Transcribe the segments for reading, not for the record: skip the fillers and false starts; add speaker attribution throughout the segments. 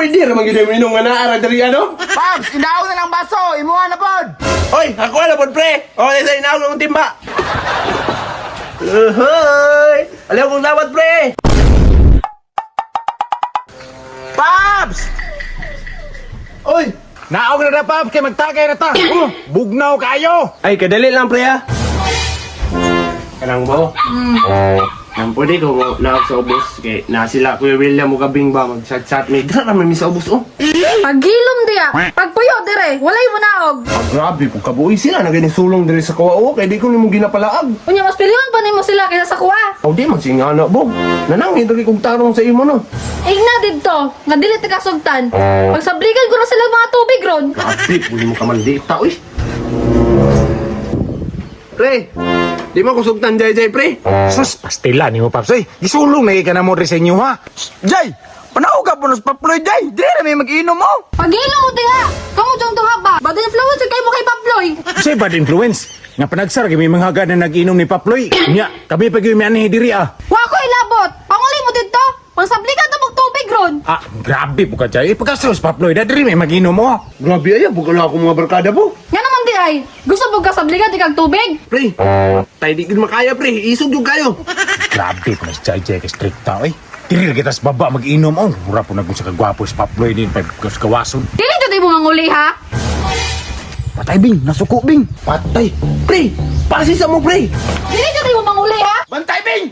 Speaker 1: Pwede naman gina minum nga naara dali ano?
Speaker 2: Paps, inaw na lang baso, imuha na pod.
Speaker 1: Oy, ako na pod pre. O, sa inaw ng timba. Hoy! Alam kong dapat pre.
Speaker 2: Paps!
Speaker 1: Oy!
Speaker 2: Naog na na, Paps, kay magtagay na ta. Bugnaw kayo.
Speaker 1: Ay, kadali lang pre ha. Kanang mo? Nang pwede ko naog sa ubos. Kay na sila Kuya William mo kabing ba magsat-sat may dra naman mi sa ubos oh.
Speaker 3: Paghilom diya, pagpuyo dire, walay mo naog.
Speaker 1: Ah, grabe po kabuhi sila na ganyan sulong diri sa kawa kay di ko nimo ginapalaag.
Speaker 3: Unya mas pilihan pa nimo sila kaysa sa kuha.
Speaker 1: Aw di man singana bog. Nanangin diri kog tarong sa imo no.
Speaker 3: Igna didto, nga dili ta kasugtan. Pagsabligan ko na sila mga tubig ron.
Speaker 1: Grabe, puli mo kamandita uy. Pre, di mo kusugtan jay pre.
Speaker 2: Sus, pastila ni mo, Paps. Oy, isulong na ka na mo rin sa inyo, ha? Jay, panaw ka po nos paploy, Jay. Di na may mag-inom mo.
Speaker 3: Paghilom mo diya, kamu dong to haba. Bad influence kay mo kay Paploy.
Speaker 2: Say bad influence. Nga panagsar, kami mga haga na nag-inom ni Paploy. Nya, kami pag yung may diri, ah.
Speaker 3: Wa ko ilabot. Panguli mo didto. Pagsabligan ta mong tubig ron.
Speaker 2: Ah, grabe po ka, Jay. Pagkasros, Paploy, na diri may mag-inom mo, ha?
Speaker 1: Grabe ay, bukan ako mga barkada po.
Speaker 3: Nga naman di ay. Gusto mo kasabligan di kag tubig?
Speaker 1: Pre, tayo di ko makaya pre, isog yung kayo.
Speaker 2: Grabe po na si Jay, kay strikta, oy. Diri kita sa baba mag-inom, oh. Mura po na sa kagwapo si Paploy din, pagkawason.
Speaker 3: Dili jud mo manguli ha.
Speaker 2: Patay, Bing. Nasuko, Bing.
Speaker 1: Patay. Pre, pasisa mo pre.
Speaker 3: Dili jud mo manguli ha.
Speaker 1: Bantay Bing!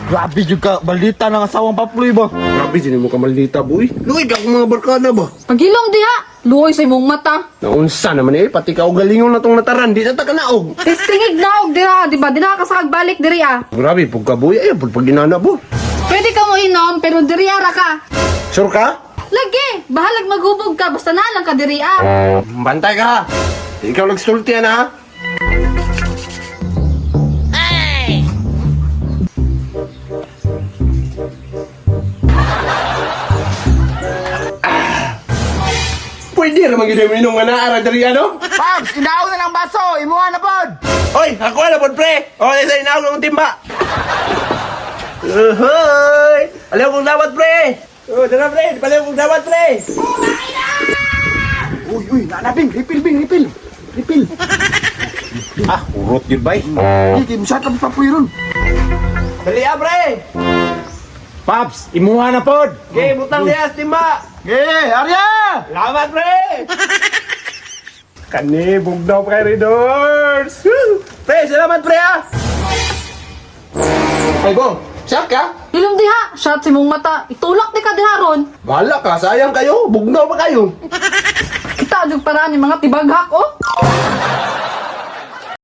Speaker 2: Grabe yung ka, balita ng asawang Paploy ba?
Speaker 1: Grabe, sinin mo kamaldita boy. Luwig ako mga barkada ba?
Speaker 3: Paghilom diha, luoy sa imong mata.
Speaker 1: Naunsa naman eh, pati ka o galingon na tong nataran, di na ta kanaog.
Speaker 3: Testingig naog diha, di ba? Di nakakasakag balik diri ah.
Speaker 1: Grabe, pagka boy, ay, pag ginana bo.
Speaker 3: Pwede ka mo inom, pero diri ara ka.
Speaker 1: Sure ka?
Speaker 3: Lagi, bahalag maghubog ka, basta na lang ka diri ah.
Speaker 1: Bantay ka ha. Ikaw nagsulti yan ha. Pwede naman gina minum nga naara dali ano?
Speaker 2: Paps, inaw na lang baso, imuha na pod.
Speaker 1: Oy, ako na pod pre. O, sa inaw ng timba. Hoy! Alam kong dapat pre. O, dala pre, palaw kong dapat pre.
Speaker 2: Uy, nanabing, refill. Ah, urot yun ba? Hindi, masarap kami Paploy ron.
Speaker 1: Dali ha pre.
Speaker 2: Paps, imuha na pod.
Speaker 1: Okay, butang lias timba.
Speaker 2: Arya!
Speaker 1: Salamat pre. Kani, bugnaw pa kay Redors. Pre, salamat pre ha. Ay go, siyak ka?
Speaker 3: Hilom diha, shot sa imong mata. Itulak di ka diha ron.
Speaker 1: Bahala ka, sayang kayo. Bugnaw pa kayo.
Speaker 3: Kita jud para ni mga tibaghak oh.